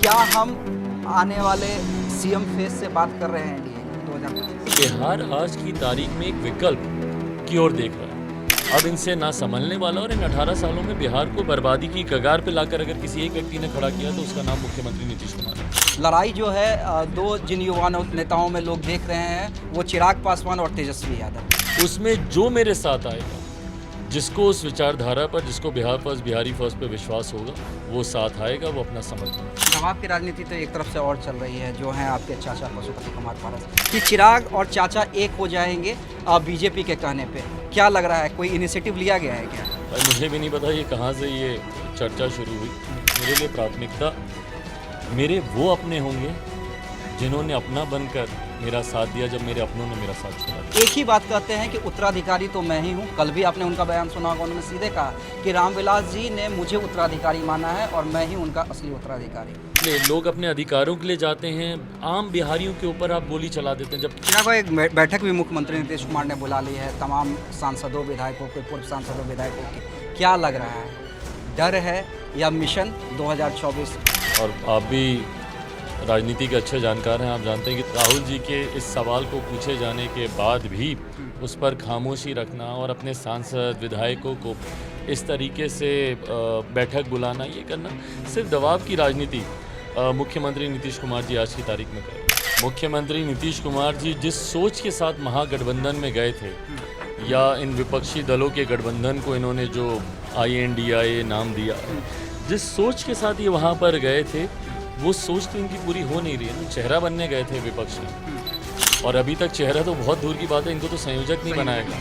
क्या हम आने वाले सीएम फेज से बात कर रहे हैं एनडीए 2025? बिहार आज की तारीख में एक विकल्प की ओर देख रहा है। अब इनसे ना संभलने वाला, और इन 18 सालों में बिहार को बर्बादी की कगार पे लाकर अगर किसी एक व्यक्ति ने खड़ा किया तो उसका नाम मुख्यमंत्री नीतीश कुमार है। लड़ाई जो है दो जिन युवा नेताओं में लोग देख रहे हैं वो चिराग पासवान और तेजस्वी यादव। उसमें जो मेरे साथ आएगा, जिसको उस विचारधारा पर, जिसको बिहार फर्स्ट, बिहारी फर्स्ट पे विश्वास होगा, वो साथ आएगा, वो अपना समर्थन। दबाव की राजनीति तो एक तरफ से और चल रही है, जो है आपके चाचा पशुपति कुमार पारस कि चिराग और चाचा एक हो जाएंगे बीजेपी के कहने पे। क्या लग रहा है, कोई इनिशिएटिव लिया गया है क्या? मुझे भी नहीं पता ये कहाँ से ये चर्चा शुरू हुई। मेरे लिए प्राथमिकता मेरे वो अपने होंगे जिन्होंने अपना बनकर मेरा साथ दिया जब मेरे अपनों ने मेरा साथ छोड़ा। एक ही बात कहते हैं कि उत्तराधिकारी तो मैं ही हूँ। कल भी आपने उनका बयान सुना होगा, उन्होंने सीधे कहा कि रामविलास जी ने मुझे उत्तराधिकारी माना है और मैं ही उनका असली उत्तराधिकारी। लोग अपने अधिकारों के लिए जाते हैं, आम बिहारियों के ऊपर आप गोली चला देते हैं। जब चिराग भाई, एक बैठक भी मुख्यमंत्री नीतीश कुमार ने बुला ली है तमाम सांसदों, विधायकों के, पूर्व सांसदों, विधायकों की। क्या लग रहा है, डर है या मिशन 2024? और आप भी राजनीति के अच्छे जानकार हैं, आप जानते हैं कि राहुल जी के इस सवाल को पूछे जाने के बाद भी उस पर खामोशी रखना और अपने सांसद, विधायकों को इस तरीके से बैठक बुलाना, ये करना सिर्फ दबाव की राजनीति मुख्यमंत्री नीतीश कुमार जी आज की तारीख में कर रहे हैं। मुख्यमंत्री नीतीश कुमार जी जिस सोच के साथ महागठबंधन में गए थे, या इन विपक्षी दलों के गठबंधन को इन्होंने जो INDIA नाम दिया, जिस सोच के साथ ये वहाँ पर गए थे, वो सोच तो इनकी पूरी हो नहीं रही है ना। चेहरा बनने गए थे विपक्ष में, और अभी तक चेहरा तो बहुत दूर की बात है, इनको तो संयोजक नहीं बनाएगा।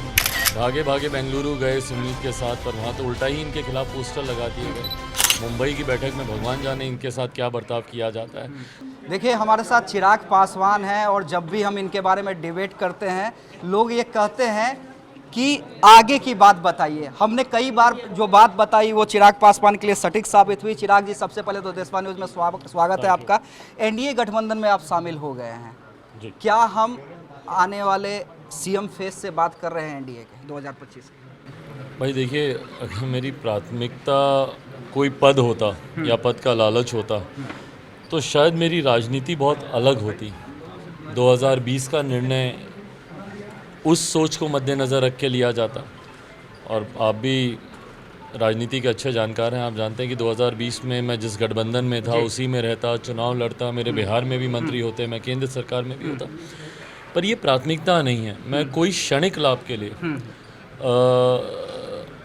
भागे भागे बेंगलुरु गए सुमित के साथ, पर वहाँ तो उल्टा ही इनके खिलाफ पोस्टर लगा दिए गए। मुंबई की बैठक में भगवान जाने इनके साथ क्या बर्ताव किया जाता है। देखिए, हमारे साथ चिराग पासवान हैं और जब भी हम इनके बारे में डिबेट करते हैं, लोग ये कहते हैं कि आगे की बात बताइए। हमने कई बार जो बात बताई वो चिराग पासवान के लिए सटीक साबित हुई। चिराग जी, सबसे पहले तो देशवा न्यूज़ में स्वागत है आपका। एनडीए गठबंधन में आप शामिल हो गए हैं जी। क्या हम आने वाले सीएम फेज से बात कर रहे हैं एनडीए के 2025? भाई देखिए, अगर मेरी प्राथमिकता कोई पद होता या पद का लालच होता तो शायद मेरी राजनीति बहुत अलग होती। 2020 का निर्णय उस सोच को मद्देनज़र रख के लिया जाता, और आप भी राजनीति के अच्छे जानकार हैं, आप जानते हैं कि 2020 में मैं जिस गठबंधन में था उसी में रहता, चुनाव लड़ता, मेरे बिहार में भी मंत्री होते, मैं केंद्र सरकार में भी होता। पर ये प्राथमिकता नहीं है। मैं कोई क्षणिक लाभ के लिए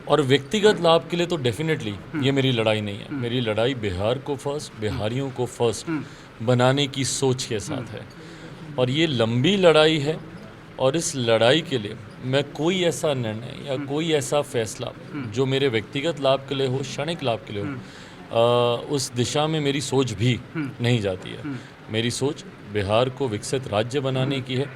और व्यक्तिगत लाभ के लिए तो डेफिनेटली ये मेरी लड़ाई नहीं है। मेरी लड़ाई बिहार को फर्स्ट, बिहारियों को फर्स्ट बनाने की सोच के साथ है, और ये लंबी लड़ाई है। और इस लड़ाई के लिए मैं कोई ऐसा निर्णय या कोई ऐसा फैसला जो मेरे व्यक्तिगत लाभ के लिए हो, क्षणिक लाभ के लिए हो, उस दिशा में मेरी सोच भी नहीं जाती है। मेरी सोच बिहार को विकसित राज्य बनाने की है,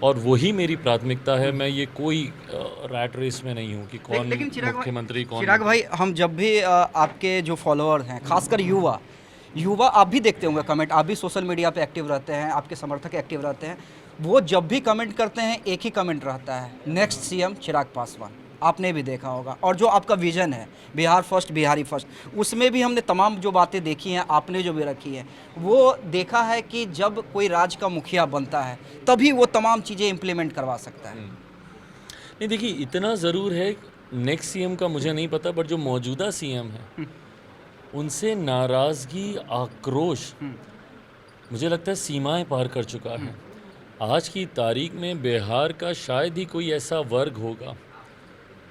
और वही मेरी प्राथमिकता है। मैं ये कोई रैट रेस में नहीं हूँ कि कौन मुख्यमंत्री, कौन। चिराग भाई, हम जब भी आपके जो फॉलोअर हैं, खासकर युवा आप भी देखते होंगे कमेंट, आप भी सोशल मीडिया पे एक्टिव रहते हैं, आपके समर्थक एक्टिव रहते हैं, वो जब भी कमेंट करते हैं एक ही कमेंट रहता है, नेक्स्ट सीएम चिराग पासवान। आपने भी देखा होगा, और जो आपका विजन है बिहार फर्स्ट, बिहारी फर्स्ट, उसमें भी हमने तमाम जो बातें देखी हैं, आपने जो भी रखी हैं, वो देखा है कि जब कोई राज्य का मुखिया बनता है तभी वो तमाम चीज़ें इम्प्लीमेंट करवा सकता है। नहीं, देखिए, इतना ज़रूर है, नेक्स्ट सीएम का मुझे नहीं पता, बट जो मौजूदा सीएम है उनसे नाराज़गी, आक्रोश मुझे लगता है सीमाएं पार कर चुका है। आज की तारीख में बिहार का शायद ही कोई ऐसा वर्ग होगा,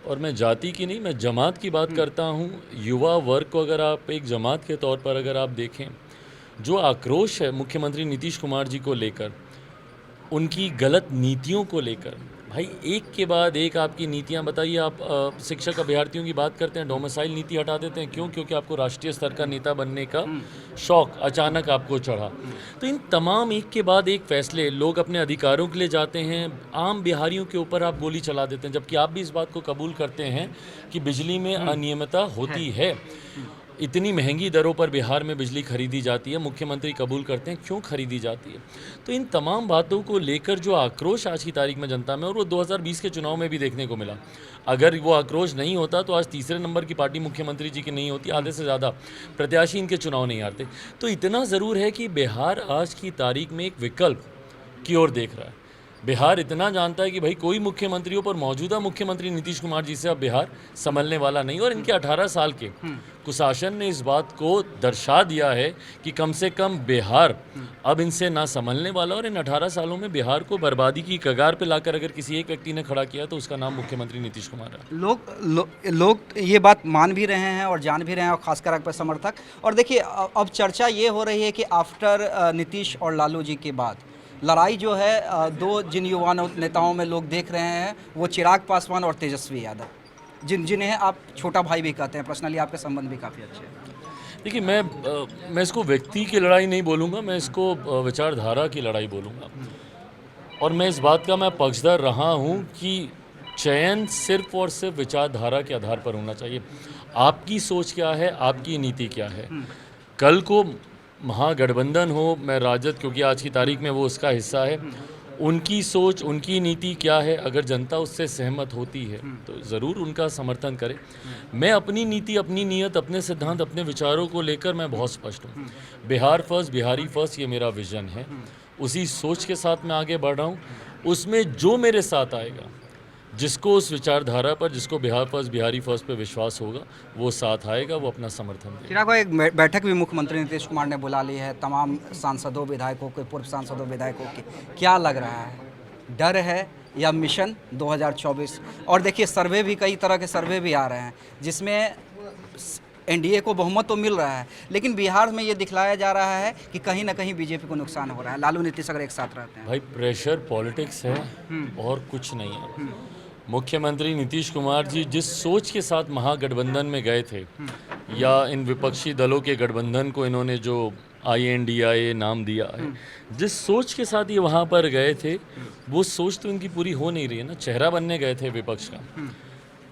और मैं जाति की नहीं, मैं जमात की बात करता हूँ। युवा वर्ग को अगर आप एक जमात के तौर पर अगर आप देखें, जो आक्रोश है मुख्यमंत्री नीतीश कुमार जी को लेकर, उनकी गलत नीतियों को लेकर, भाई एक के बाद एक आपकी नीतियां बताइए। आप शिक्षक अभ्यर्थियों की बात करते हैं, डोमिसाइल नीति हटा देते हैं, क्यों? क्योंकि आपको राष्ट्रीय स्तर का नेता बनने का शौक अचानक आपको चढ़ा। तो इन तमाम एक के बाद एक फैसले, लोग अपने अधिकारों के लिए जाते हैं, आम बिहारियों के ऊपर आप गोली चला देते हैं, जबकि आप भी इस बात को कबूल करते हैं कि बिजली में अनियमितता होती है। इतनी महंगी दरों पर बिहार में बिजली खरीदी जाती है, मुख्यमंत्री कबूल करते हैं क्यों खरीदी जाती है। तो इन तमाम बातों को लेकर जो आक्रोश आज की तारीख में जनता में, और वो 2020 के चुनाव में भी देखने को मिला, अगर वो आक्रोश नहीं होता तो आज तीसरे नंबर की पार्टी मुख्यमंत्री जी की नहीं होती, आधे से ज़्यादा प्रत्याशी इनके चुनाव नहीं हारते। तो इतना ज़रूर है कि बिहार आज की तारीख में एक विकल्प की ओर देख रहा है। बिहार इतना जानता है कि भाई कोई मुख्यमंत्री हो, पर मौजूदा मुख्यमंत्री नीतीश कुमार जी से अब बिहार संभलने वाला नहीं। और इनके 18 साल के कुशासन ने इस बात को दर्शा दिया है कि कम से कम बिहार अब इनसे ना संभलने वाला। और इन 18 सालों में बिहार को बर्बादी की कगार पे लाकर अगर किसी एक व्यक्ति ने खड़ा किया तो उसका नाम मुख्यमंत्री नीतीश कुमार है। लोग ये बात मान भी रहे हैं और जान भी रहे हैं, और खासकर आपके समर्थक। और देखिए अब चर्चा ये हो रही है कि आफ्टर नीतीश और लालू जी के बाद लड़ाई जो है दो जिन युवा नेताओं में लोग देख रहे हैं, वो चिराग पासवान और तेजस्वी यादव, जिन्हें आप छोटा भाई भी कहते हैं। पर्सनली आपके संबंध भी काफ़ी अच्छे हैं। देखिए, मैं इसको व्यक्ति की लड़ाई नहीं बोलूँगा, मैं इसको विचारधारा की लड़ाई बोलूँगा। और मैं इस बात का पक्षधर रहा हूँ कि चयन सिर्फ और सिर्फ विचारधारा के आधार पर होना चाहिए। आपकी सोच क्या है, आपकी नीति क्या है। कल को महागठबंधन हो, मैं राजद, क्योंकि आज की तारीख में वो उसका हिस्सा है, उनकी सोच, उनकी नीति क्या है, अगर जनता उससे सहमत होती है तो ज़रूर उनका समर्थन करें। मैं अपनी नीति, अपनी नीयत, अपने सिद्धांत, अपने विचारों को लेकर मैं बहुत स्पष्ट हूँ। बिहार फर्स्ट, बिहारी फर्स्ट, ये मेरा विज़न है। उसी सोच के साथ मैं आगे बढ़ रहा हूँ। उसमें जो मेरे साथ आएगा, जिसको उस विचारधारा पर, जिसको बिहार फर्स्ट, बिहारी फर्स्ट पे विश्वास होगा, वो साथ आएगा, वो अपना समर्थन देगा। चिराग भाई, एक बैठक भी मुख्यमंत्री नीतीश कुमार ने बुला ली है तमाम सांसदों, विधायकों के, पूर्व सांसदों, विधायकों की। क्या लग रहा है, डर है या मिशन 2024? और देखिए सर्वे भी, कई तरह के सर्वे भी आ रहे हैं जिसमें एनडीए को बहुमत तो मिल रहा है, लेकिन बिहार में ये दिखलाया जा रहा है कि कहीं ना कहीं बीजेपी को नुकसान हो रहा है, लालू नीतीश अगर एक साथ रहते हैं। भाई प्रेशर पॉलिटिक्स है और कुछ नहीं है। मुख्यमंत्री नीतीश कुमार जी जिस सोच के साथ महागठबंधन में गए थे, या इन विपक्षी दलों के गठबंधन को इन्होंने जो INDIA नाम दिया है, जिस सोच के साथ ये वहाँ पर गए थे, वो सोच तो इनकी पूरी हो नहीं रही है ना। चेहरा बनने गए थे विपक्ष का,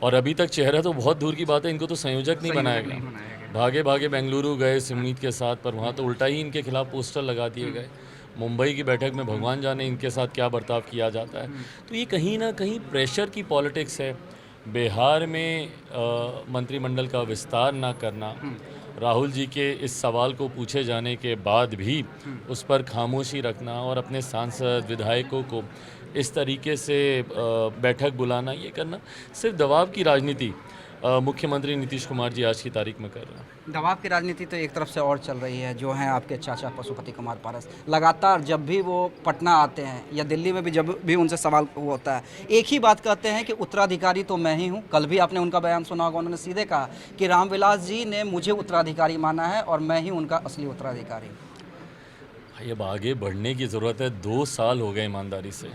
और अभी तक चेहरा तो बहुत दूर की बात है, इनको तो संयोजक नहीं बनाया गया। भागे भागे बेंगलुरु गए सिमनीत के साथ, पर वहाँ तो उल्टा ही इनके खिलाफ पोस्टर लगा दिए गए। मुंबई की बैठक में भगवान जाने इनके साथ क्या बर्ताव किया जाता है। तो ये कहीं ना कहीं प्रेशर की पॉलिटिक्स है। बिहार में मंत्रिमंडल का विस्तार ना करना, राहुल जी के इस सवाल को पूछे जाने के बाद भी उस पर खामोशी रखना, और अपने सांसद, विधायकों को इस तरीके से बैठक बुलाना, ये करना सिर्फ दबाव की राजनीति मुख्यमंत्री नीतीश कुमार जी आज की तारीख में कर रहे हैं। दबाव की राजनीति तो एक तरफ से और चल रही है, जो हैं आपके चाचा पशुपति कुमार पारस। लगातार जब भी वो पटना आते हैं या दिल्ली में भी जब भी उनसे सवाल होता है, एक ही बात कहते हैं कि उत्तराधिकारी तो मैं ही हूँ। कल भी आपने उनका बयान सुना होगा, उन्होंने सीधे कहा कि रामविलास जी ने मुझे उत्तराधिकारी माना है और मैं ही उनका असली उत्तराधिकारी हूँ। अब आगे बढ़ने की ज़रूरत है। 2 साल हो गए ईमानदारी से।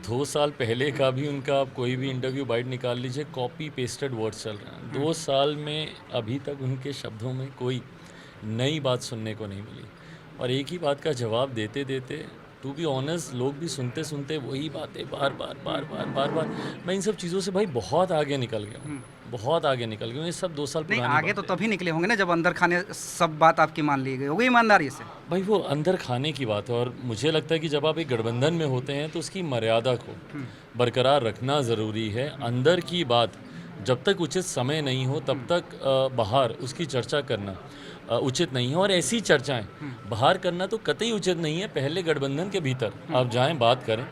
2 साल पहले का भी उनका आप कोई भी इंटरव्यू बाइट निकाल लीजिए, कॉपी पेस्टेड वर्ड्स चल रहे हैं। 2 साल में अभी तक उनके शब्दों में कोई नई बात सुनने को नहीं मिली, और एक ही बात का जवाब देते देते, टू बी ऑनेस्ट, लोग भी सुनते सुनते वही बातें बार बार। मैं इन सब चीज़ों से भाई बहुत आगे निकल गया हूँ, बहुत आगे निकल गया हूँ। ये सब 2 साल नहीं, पुरानी आगे तो बातें। तभी निकले होंगे ना जब अंदर खाने सब बात आपकी मान ली गई होगी ईमानदारी से। भाई वो अंदर खाने की बात है, और मुझे लगता है कि जब आप एक गठबंधन में होते हैं तो उसकी मर्यादा को बरकरार रखना ज़रूरी है। अंदर की बात जब तक उचित समय नहीं हो तब तक बाहर उसकी चर्चा करना उचित नहीं है, और ऐसी चर्चाएं बाहर करना तो कतई उचित नहीं है। पहले गठबंधन के भीतर आप जाएं, बात करें,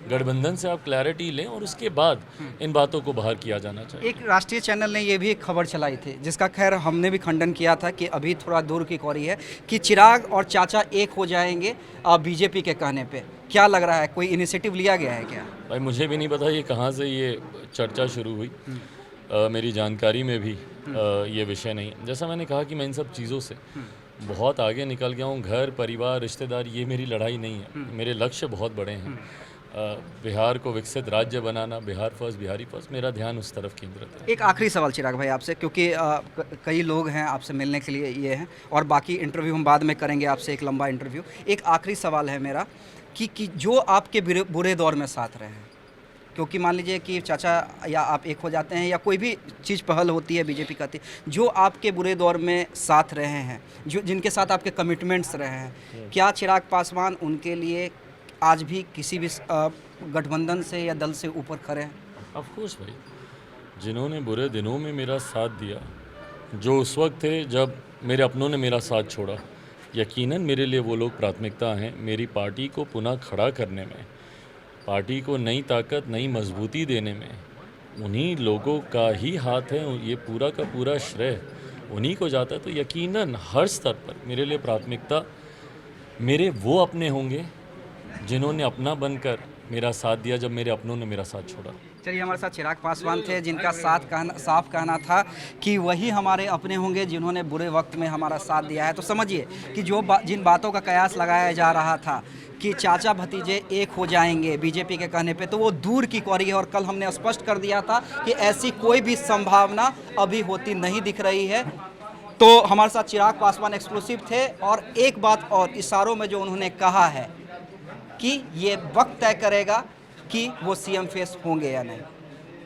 गठबंधन से आप क्लैरिटी लें, और उसके बाद इन बातों को बाहर किया जाना चाहिए। एक राष्ट्रीय चैनल ने ये भी एक खबर चलाई थी, जिसका खैर हमने भी खंडन किया था कि अभी थोड़ा दूर की कौरी है, कि चिराग और चाचा एक हो जाएंगे बीजेपी के कहने पे। क्या लग रहा है, कोई इनिशिएटिव लिया गया है क्या? भाई मुझे भी नहीं पता ये कहाँ से ये चर्चा शुरू हुई। मेरी जानकारी में भी ये विषय नहीं है। जैसा मैंने कहा कि मैं इन सब चीज़ों से बहुत आगे निकल गया हूँ। घर, परिवार, रिश्तेदार, ये मेरी लड़ाई नहीं है। मेरे लक्ष्य बहुत बड़े हैं। बिहार को विकसित राज्य बनाना, बिहार फर्स्ट, बिहारी फर्स्ट, मेरा ध्यान उस तरफ केंद्रित है। एक आखिरी सवाल चिराग भाई आपसे, क्योंकि कई लोग हैं आपसे मिलने के लिए ये हैं, और बाकी इंटरव्यू हम बाद में करेंगे आपसे, एक लंबा इंटरव्यू। एक आखिरी सवाल है मेरा कि जो आपके बुरे दौर में साथ रहे हैं, क्योंकि मान लीजिए कि चाचा या आप एक हो जाते हैं या कोई भी चीज़ पहल होती है बीजेपी करती है, जो आपके बुरे दौर में साथ रहे हैं, जो जिनके साथ आपके कमिटमेंट्स रहे हैं, क्या चिराग पासवान उनके लिए आज भी किसी भी गठबंधन से या दल से ऊपर खड़े हैं? ऑफ कोर्स भाई, जिन्होंने बुरे दिनों में मेरा साथ दिया, जो उस वक्त थे जब मेरे अपनों ने मेरा साथ छोड़ा, यकीनन मेरे लिए वो लोग प्राथमिकता हैं मेरी पार्टी को पुनः खड़ा करने में, पार्टी को नई ताकत, नई मजबूती देने में। उन्हीं लोगों का ही हाथ है, ये पूरा का पूरा श्रेय उन्हीं को जाता है। तो यकीनन हर स्तर पर मेरे लिए प्राथमिकता मेरे वो अपने होंगे जिन्होंने अपना बनकर मेरा साथ दिया जब मेरे अपनों ने मेरा साथ छोड़ा। चलिए, हमारे साथ चिराग पासवान थे जिनका साफ कहना था कि वही हमारे अपने होंगे जिन्होंने बुरे वक्त में हमारा साथ दिया है। तो समझिए कि जिन बातों का कयास लगाया जा रहा था कि चाचा भतीजे एक हो जाएंगे बीजेपी के कहने पे, तो वो दूर की कौरी है। और कल हमने स्पष्ट कर दिया था कि ऐसी कोई भी संभावना अभी होती नहीं दिख रही है। तो हमारे साथ चिराग पासवान एक्सक्लूसिव थे। और एक बात और, इशारों में जो उन्होंने कहा है कि ये वक्त तय करेगा कि वो सीएम फेस होंगे या नहीं।